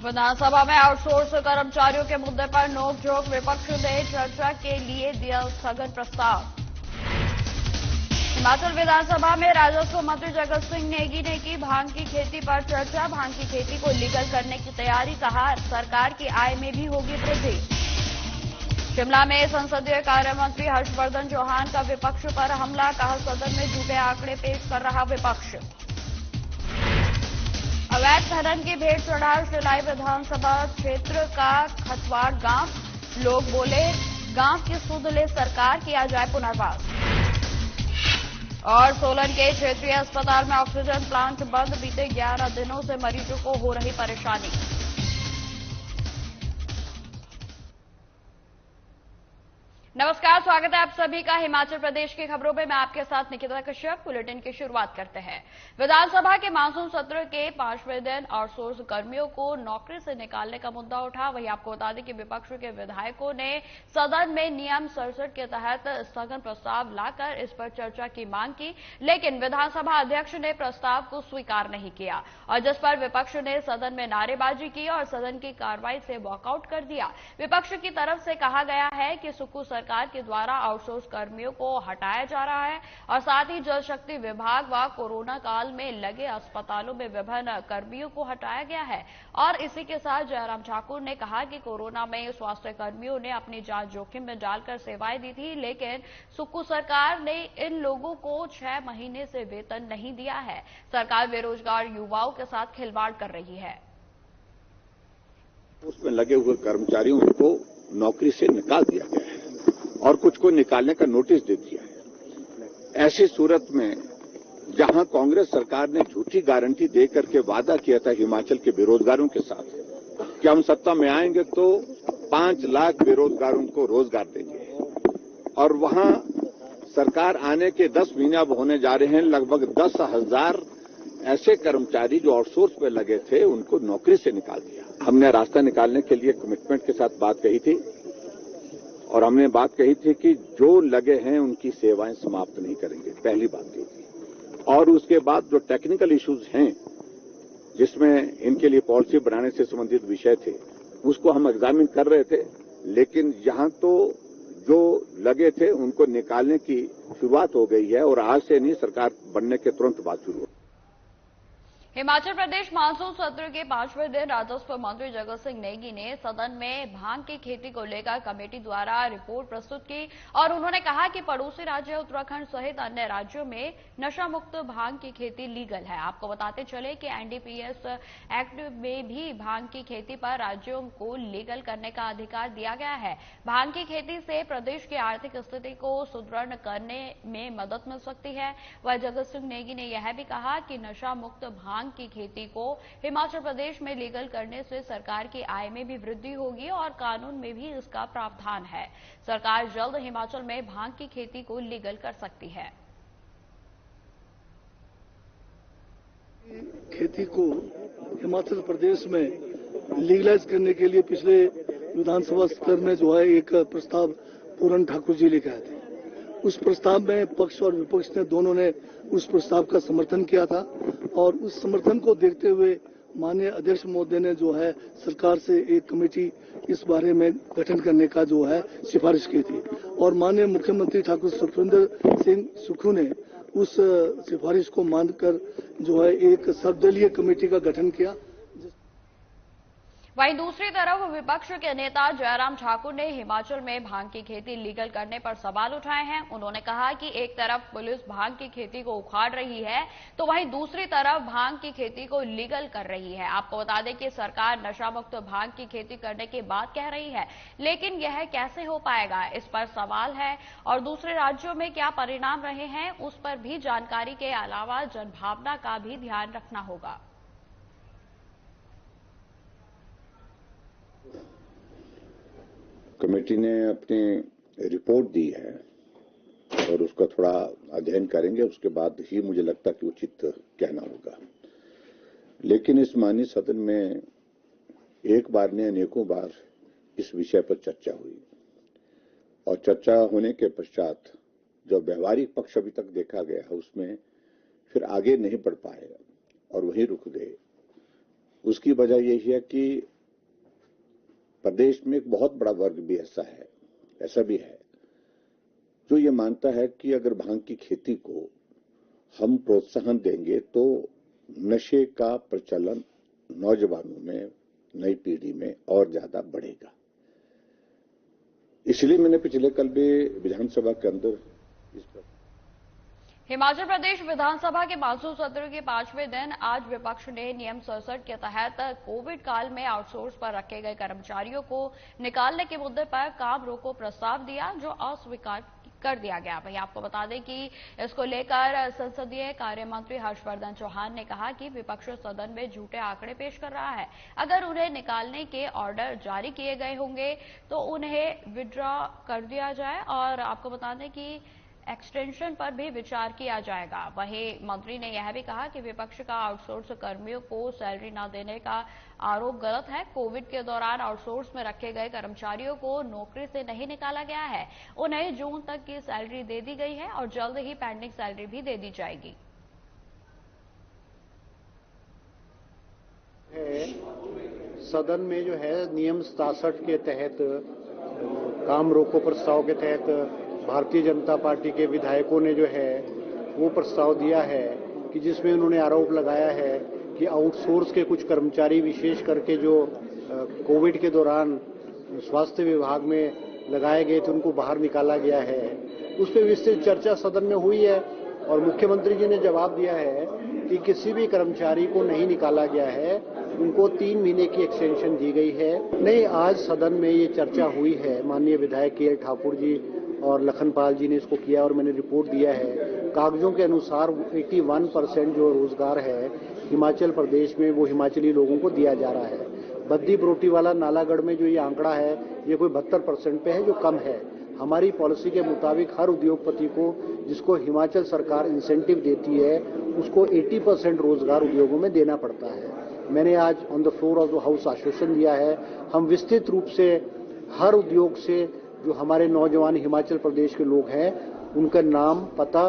विधानसभा में आउटसोर्स कर्मचारियों के मुद्दे पर नोकझोंक, विपक्ष ने चर्चा के लिए दिया स्थगन प्रस्ताव। हिमाचल विधानसभा में राजस्व मंत्री जगत सिंह नेगी ने की भांग की खेती पर चर्चा। भांग की खेती को लीगल करने की तैयारी, कहा सरकार की आय में भी होगी वृद्धि। शिमला में संसदीय कार्य मंत्री हर्षवर्धन चौहान का विपक्ष पर हमला, कहा सदन में झूठे आंकड़े पेश कर रहा विपक्ष। अवैध खनन की भेंट चढ़ा शिलाई विधानसभा क्षेत्र का खतवाड़ गांव, लोग बोले गांव की सुध ले सरकार, किया जाए पुनर्वास। और सोलन के क्षेत्रीय अस्पताल में ऑक्सीजन प्लांट बंद, बीते 11 दिनों से मरीजों को हो रही परेशानी। नमस्कार, स्वागत है आप सभी का हिमाचल प्रदेश की खबरों में। मैं आपके साथ निकिता कश्यप। बुलेटिन की शुरुआत करते हैं। विधानसभा के मानसून सत्र के 5वें दिन आउटसोर्स कर्मियों को नौकरी से निकालने का मुद्दा उठा। वहीं आपको बता दें कि विपक्ष के विधायकों ने सदन में नियम 67 के तहत स्थगन प्रस्ताव लाकर इस पर चर्चा की मांग की, लेकिन विधानसभा अध्यक्ष ने प्रस्ताव को स्वीकार नहीं किया और जिस पर विपक्ष ने सदन में नारेबाजी की और सदन की कार्रवाई से वॉकआउट कर दिया। विपक्ष की तरफ से कहा गया है कि सुक्खू सरकार के द्वारा आउटसोर्स कर्मियों को हटाया जा रहा है और साथ ही जल शक्ति विभाग व कोरोना काल में लगे अस्पतालों में विभिन्न कर्मियों को हटाया गया है। और इसी के साथ जयराम ठाकुर ने कहा कि कोरोना में स्वास्थ्य कर्मियों ने अपनी जान जोखिम में डालकर सेवाएं दी थी, लेकिन सुक्खू सरकार ने इन लोगों को 6 महीने से वेतन नहीं दिया है। सरकार बेरोजगार युवाओं के साथ खिलवाड़ कर रही है। उसमें लगे हुए कर्मचारियों को नौकरी से निकाल दिया गया है और कुछ को निकालने का नोटिस दे दिया है। ऐसी सूरत में जहां कांग्रेस सरकार ने झूठी गारंटी दे करके वादा किया था हिमाचल के बेरोजगारों के साथ कि हम सत्ता में आएंगे तो 5 लाख बेरोजगारों को रोजगार देंगे, और वहां सरकार आने के 10 महीने अब होने जा रहे हैं, लगभग 10,000 ऐसे कर्मचारी जो आउटसोर्स पे लगे थे उनको नौकरी से निकाल दिया। हमने रास्ता निकालने के लिए कमिटमेंट के साथ बात कही थी और हमने बात कही थी कि जो लगे हैं उनकी सेवाएं समाप्त नहीं करेंगे, पहली बात कही थी। और उसके बाद जो टेक्निकल इश्यूज हैं जिसमें इनके लिए पॉलिसी बनाने से संबंधित विषय थे उसको हम एग्जामिन कर रहे थे, लेकिन यहां तो जो लगे थे उनको निकालने की शुरुआत हो गई है और आज से नहीं, सरकार बनने के तुरंत बाद शुरू हो। हिमाचल प्रदेश मानसून सत्र के 5वें दिन राजस्व मंत्री जगत सिंह नेगी ने सदन में भांग की खेती को लेकर कमेटी द्वारा रिपोर्ट प्रस्तुत की और उन्होंने कहा कि पड़ोसी राज्य उत्तराखंड सहित अन्य राज्यों में नशा मुक्त भांग की खेती लीगल है। आपको बताते चले कि एनडीपीएस एक्ट में भी भांग की खेती पर राज्यों को लीगल करने का अधिकार दिया गया है। भांग की खेती से प्रदेश की आर्थिक स्थिति को सुदृढ़ करने में मदद मिल सकती है। वह जगत सिंह नेगी ने यह भी कहा कि नशा मुक्त भांग की खेती को हिमाचल प्रदेश में लीगल करने से सरकार की आय में भी वृद्धि होगी और कानून में भी इसका प्रावधान है। सरकार जल्द हिमाचल में भांग की खेती को लीगल कर सकती है। खेती को हिमाचल प्रदेश में लीगलाइज करने के लिए पिछले विधानसभा सत्र में जो है एक प्रस्ताव पूरन ठाकुर जी लेकर आए थे। उस प्रस्ताव में पक्ष और विपक्ष ने दोनों ने उस प्रस्ताव का समर्थन किया था और उस समर्थन को देखते हुए माननीय अध्यक्ष महोदय ने जो है सरकार से एक कमेटी इस बारे में गठन करने का जो है सिफारिश की थी और माननीय मुख्यमंत्री ठाकुर सुखविंदर सिंह सुक्खू ने उस सिफारिश को मानकर जो है एक सर्वदलीय कमेटी का गठन किया। वहीं दूसरी तरफ विपक्ष के नेता जयराम ठाकुर ने हिमाचल में भांग की खेती लीगल करने पर सवाल उठाए हैं। उन्होंने कहा कि एक तरफ पुलिस भांग की खेती को उखाड़ रही है तो वहीं दूसरी तरफ भांग की खेती को लीगल कर रही है। आपको बता दें कि सरकार नशा मुक्त भांग की खेती करने की बात कह रही है, लेकिन यह कैसे हो पाएगा, इस पर सवाल है और दूसरे राज्यों में क्या परिणाम रहे हैं उस पर भी जानकारी के अलावा जनभावना का भी ध्यान रखना होगा। कमेटी ने अपनी रिपोर्ट दी है और उसका थोड़ा अध्ययन करेंगे, उसके बाद ही मुझे लगता कि उचित कहना होगा। लेकिन इस माननीय सदन में एक बार ने अनेकों बार इस विषय पर चर्चा हुई और चर्चा होने के पश्चात जो व्यवहारिक पक्ष अभी तक देखा गया उसमें फिर आगे नहीं बढ़ पाए और वहीं रुक गए। उसकी वजह यही है कि प्रदेश में एक बहुत बड़ा वर्ग भी ऐसा भी है जो ये मानता है कि अगर भांग की खेती को हम प्रोत्साहन देंगे तो नशे का प्रचलन नौजवानों में, नई पीढ़ी में और ज्यादा बढ़ेगा। इसलिए मैंने पिछले कल भी विधानसभा के अंदर इस पर हिमाचल प्रदेश विधानसभा के मानसून सत्र के 5वें दिन आज विपक्ष ने नियम 67 के तहत कोविड काल में आउटसोर्स पर रखे गए कर्मचारियों को निकालने के मुद्दे पर काम रोको प्रस्ताव दिया, जो अस्वीकार कर दिया गया। वहीं आपको बता दें कि इसको लेकर संसदीय कार्य मंत्री हर्षवर्धन चौहान ने कहा कि विपक्ष सदन में झूठे आंकड़े पेश कर रहा है। अगर उन्हें निकालने के ऑर्डर जारी किए गए होंगे तो उन्हें विड्रॉ कर दिया जाए और आपको बता दें कि एक्सटेंशन पर भी विचार किया जाएगा। वहीं मंत्री ने यह भी कहा कि विपक्ष का आउटसोर्स कर्मियों को सैलरी न देने का आरोप गलत है। कोविड के दौरान आउटसोर्स में रखे गए कर्मचारियों को नौकरी से नहीं निकाला गया है, उन्हें जून तक की सैलरी दे दी गई है और जल्द ही पेंडिंग सैलरी भी दे दी जाएगी। सदन में जो है नियम 67 के तहत काम रोको प्रस्ताव के तहत भारतीय जनता पार्टी के विधायकों ने जो है वो प्रस्ताव दिया है कि जिसमें उन्होंने आरोप लगाया है कि आउटसोर्स के कुछ कर्मचारी विशेष करके जो कोविड के दौरान स्वास्थ्य विभाग में लगाए गए थे उनको बाहर निकाला गया है। उस पर विस्तृत चर्चा सदन में हुई है और मुख्यमंत्री जी ने जवाब दिया है कि किसी भी कर्मचारी को नहीं निकाला गया है, उनको 3 महीने की एक्सटेंशन दी गई है। नहीं, आज सदन में ये चर्चा हुई है, माननीय विधायक के ठाकुर जी और लखनपाल जी ने इसको किया और मैंने रिपोर्ट दिया है। कागजों के अनुसार 81% जो रोजगार है हिमाचल प्रदेश में वो हिमाचली लोगों को दिया जा रहा है। बद्दी बरोटीवाला नालागढ़ में जो ये आंकड़ा है ये कोई 72% पे है, जो कम है। हमारी पॉलिसी के मुताबिक हर उद्योगपति को जिसको हिमाचल सरकार इंसेंटिव देती है उसको 80% रोजगार उद्योगों में देना पड़ता है। मैंने आज on the floor of the house आश्वासन दिया है, हम विस्तृत रूप से हर उद्योग से जो हमारे नौजवान हिमाचल प्रदेश के लोग हैं उनका नाम, पता।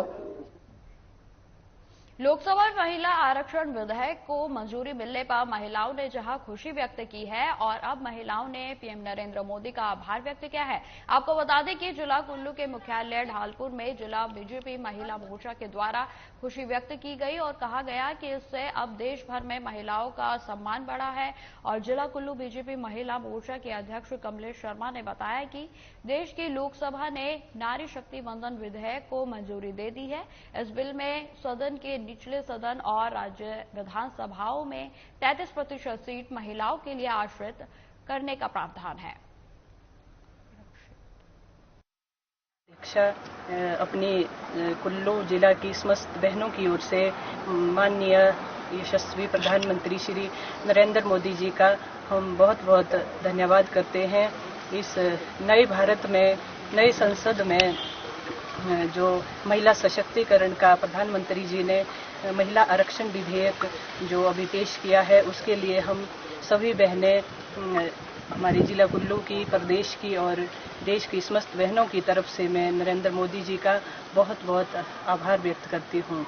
लोकसभा महिला आरक्षण विधेयक को मंजूरी मिलने पर महिलाओं ने जहां खुशी व्यक्त की है और अब महिलाओं ने पीएम नरेंद्र मोदी का आभार व्यक्त किया है। आपको बता दें कि जिला कुल्लू के मुख्यालय ढालपुर में जिला बीजेपी महिला मोर्चा के द्वारा खुशी व्यक्त की गई और कहा गया कि इससे अब देश भर में महिलाओं का सम्मान बढ़ा है। और जिला कुल्लू बीजेपी महिला मोर्चा के अध्यक्ष कमलेश शर्मा ने बताया कि देश की लोकसभा ने नारी शक्ति वंदन विधेयक को मंजूरी दे दी है। इस बिल में सदन के निचले सदन और राज्य विधानसभाओं में 33% सीट महिलाओं के लिए आरक्षित करने का प्रावधान है। अपनी कुल्लू जिला की समस्त बहनों की ओर से माननीय यशस्वी प्रधानमंत्री श्री नरेंद्र मोदी जी का हम बहुत बहुत धन्यवाद करते हैं। इस नए भारत में, नए संसद में जो महिला सशक्तिकरण का प्रधानमंत्री जी ने महिला आरक्षण विधेयक जो अभी पेश किया है उसके लिए हम सभी बहनें हमारी जिला कुल्लू की, प्रदेश की और देश की समस्त बहनों की तरफ से मैं नरेंद्र मोदी जी का बहुत बहुत आभार व्यक्त करती हूँ।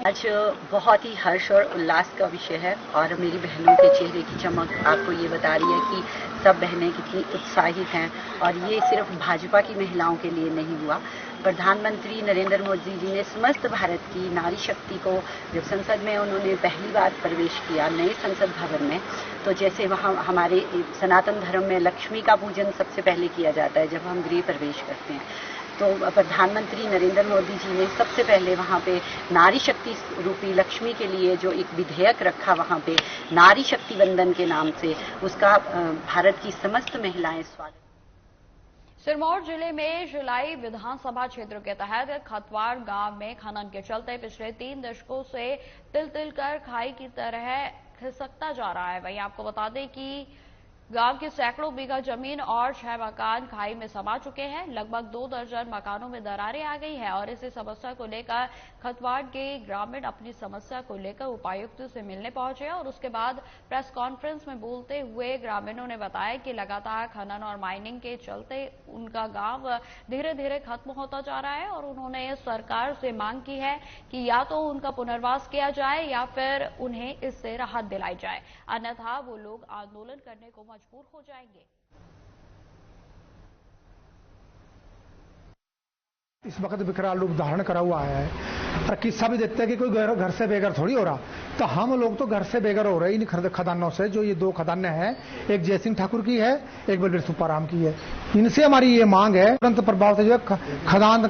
आज बहुत ही हर्ष और उल्लास का विषय है और मेरी बहनों के चेहरे की चमक आपको ये बता रही है कि सब बहनें कितनी उत्साहित हैं। और ये सिर्फ भाजपा की महिलाओं के लिए नहीं हुआ, प्रधानमंत्री नरेंद्र मोदी जी ने समस्त भारत की नारी शक्ति को जब संसद में उन्होंने पहली बार प्रवेश किया नए संसद भवन में, तो जैसे वहाँ हमारे सनातन धर्म में लक्ष्मी का पूजन सबसे पहले किया जाता है जब हम गृह प्रवेश करते हैं, तो प्रधानमंत्री नरेंद्र मोदी जी ने सबसे पहले वहाँ पे नारी शक्ति रूपी लक्ष्मी के लिए जो एक विधेयक रखा वहाँ पे नारी शक्ति वंदन के नाम से, उसका भारत की समस्त महिलाएं स्वागत। सिरमौर जिले में शिलाई विधानसभा क्षेत्र के तहत खतवाड़ गांव में खनन के चलते पिछले 3 दशकों से तिल तिल कर खाई की तरह खिसकता जा रहा है। वहीं आपको बता दें कि गांव की सैकड़ों बीघा जमीन और 6 मकान खाई में समा चुके हैं। लगभग 2 दर्जन मकानों में दरारें आ गई है और इसी समस्या को लेकर खतवाड़ के ग्रामीण अपनी समस्या को लेकर उपायुक्त से मिलने पहुंचे और उसके बाद प्रेस कॉन्फ्रेंस में बोलते हुए ग्रामीणों ने बताया कि लगातार खनन और माइनिंग के चलते उनका गांव धीरे धीरे खत्म होता जा रहा है और उन्होंने सरकार से मांग की है कि या तो उनका पुनर्वास किया जाए या फिर उन्हें इससे राहत दिलाई जाए, अन्यथा वो लोग आंदोलन करने को मजबूर हो जाएंगे। इस वक्त विकराल रूप धारण करा हुआ है और किस्सा भी देखते हैं कि कोई घर से बेघर थोड़ी हो रहा, तो हम लोग तो घर से बेघर हो रहे इन खदानों से। जो ये 2 खदानें हैं, एक जयसिंह ठाकुर की है, एक बलवीर सुप्पाराम की है। इनसे हमारी ये मांग है तुरंत प्रभाव से जो है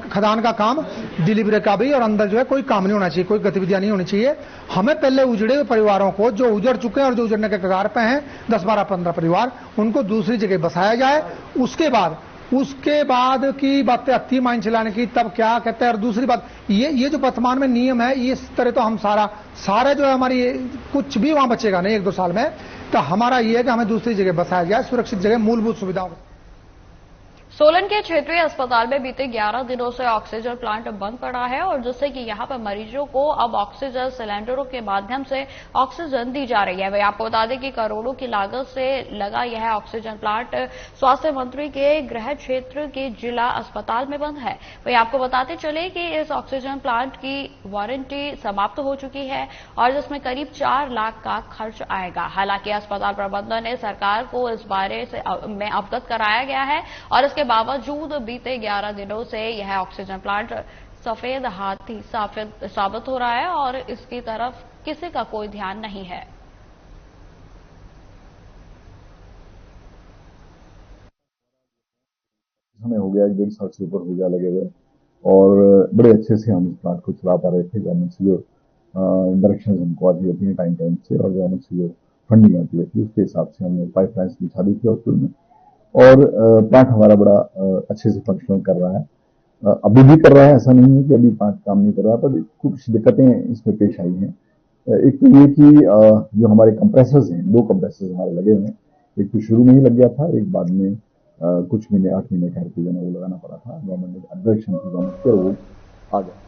खदान का काम डिलीवरी का भी, और अंदर जो है कोई काम नहीं होना चाहिए, कोई गतिविधियां नहीं होनी चाहिए। हमें पहले उजड़े हुए परिवारों को, जो उजड़ चुके हैं और जो उजड़ने के कगार पे हैं, 10, 12, 15 परिवार, उनको दूसरी जगह बसाया जाए। उसके बाद की बातें अति माइन चलाने की, तब क्या कहते हैं। और दूसरी बात, ये जो वर्तमान में नियम है, इस तरह तो हम सारा जो है हमारी कुछ भी वहां बचेगा नहीं 1-2 साल में। तो हमारा ये है कि हमें दूसरी जगह बसाया जाए, सुरक्षित जगह, मूलभूत सुविधाओं। सोलन के क्षेत्रीय अस्पताल में बीते 11 दिनों से ऑक्सीजन प्लांट बंद पड़ा है, और जिससे कि यहां पर मरीजों को अब ऑक्सीजन सिलेंडरों के माध्यम से ऑक्सीजन दी जा रही है। वही आपको बता दें कि करोड़ों की लागत से लगा यह ऑक्सीजन प्लांट स्वास्थ्य मंत्री के गृह क्षेत्र के जिला अस्पताल में बंद है। वही आपको बताते चले कि इस ऑक्सीजन प्लांट की वारंटी समाप्त हो चुकी है और जिसमें करीब 4 लाख का खर्च आएगा। हालांकि अस्पताल प्रबंधन ने सरकार को इस बारे में अवगत कराया गया है, और इसके बावजूद बीते 11 दिनों से यह ऑक्सीजन प्लांट सफेद हाथी साबित हो रहा है और इसकी तरफ किसी का कोई ध्यान नहीं है। हमें हो गया 1.5 साल से ऊपर हो गया लगे हुए, और बड़े अच्छे से हम इस प्लांट को चला पा रहे थे। गवर्नमेंट से जो डायरेक्शन हमको आती होती है टाइम से, और गवर्नमेंट से जो फंडिंग आती होती है, उसके हिसाब से हमने पाइपलाइन्स बिछा दी थी हॉस्पिटल में, और प्लांट हमारा बड़ा अच्छे से फंक्शनल कर रहा है। अभी भी कर रहा है, ऐसा नहीं है कि अभी प्लांट काम नहीं कर रहा, पर कुछ दिक्कतें इसमें पेश आई हैं। एक तो ये कि जो हमारे कंप्रेसर्स हैं, 2 कंप्रेसर्स हमारे लगे हुए हैं। एक तो शुरू में ही लग गया था, एक बाद में कुछ महीने 8 महीने ठहर के जो है वो लगाना पड़ा था। गवर्नमेंट ने डायरेक्शन थी गवर्नमेंट के, वो आ गया।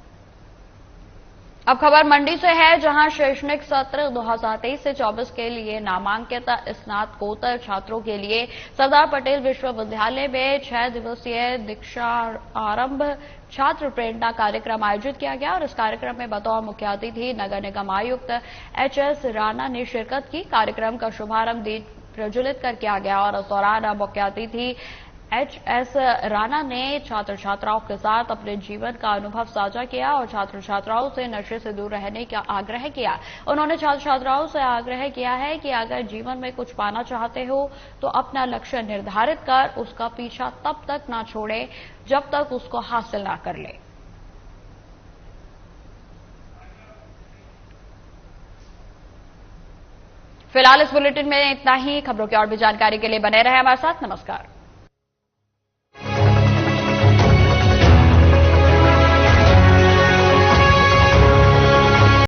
अब खबर मंडी से है, जहां शैक्षणिक सत्र 2023 से 24 के लिए नामांकित स्नातकोत्तर छात्रों के लिए सरदार पटेल विश्वविद्यालय में 6 दिवसीय दीक्षा आरंभ छात्र प्रेरणा कार्यक्रम आयोजित किया गया। और इस कार्यक्रम में बतौर मुख्य अतिथि नगर निगम आयुक्त HS राणा ने शिरकत की। कार्यक्रम का शुभारंभ दीप प्रज्वलित कर किया गया, और इस दौरान मुख्य अतिथि HS राणा ने छात्र छात्राओं के साथ अपने जीवन का अनुभव साझा किया और छात्र छात्राओं से नशे से दूर रहने का आग्रह किया। उन्होंने छात्र छात्राओं से आग्रह किया है कि अगर जीवन में कुछ पाना चाहते हो तो अपना लक्ष्य निर्धारित कर उसका पीछा तब तक ना छोड़े जब तक उसको हासिल ना कर ले। फिलहाल इस बुलेटिन में इतना ही। खबरों की और भी जानकारी के लिए बने रहे हमारे साथ। नमस्कार।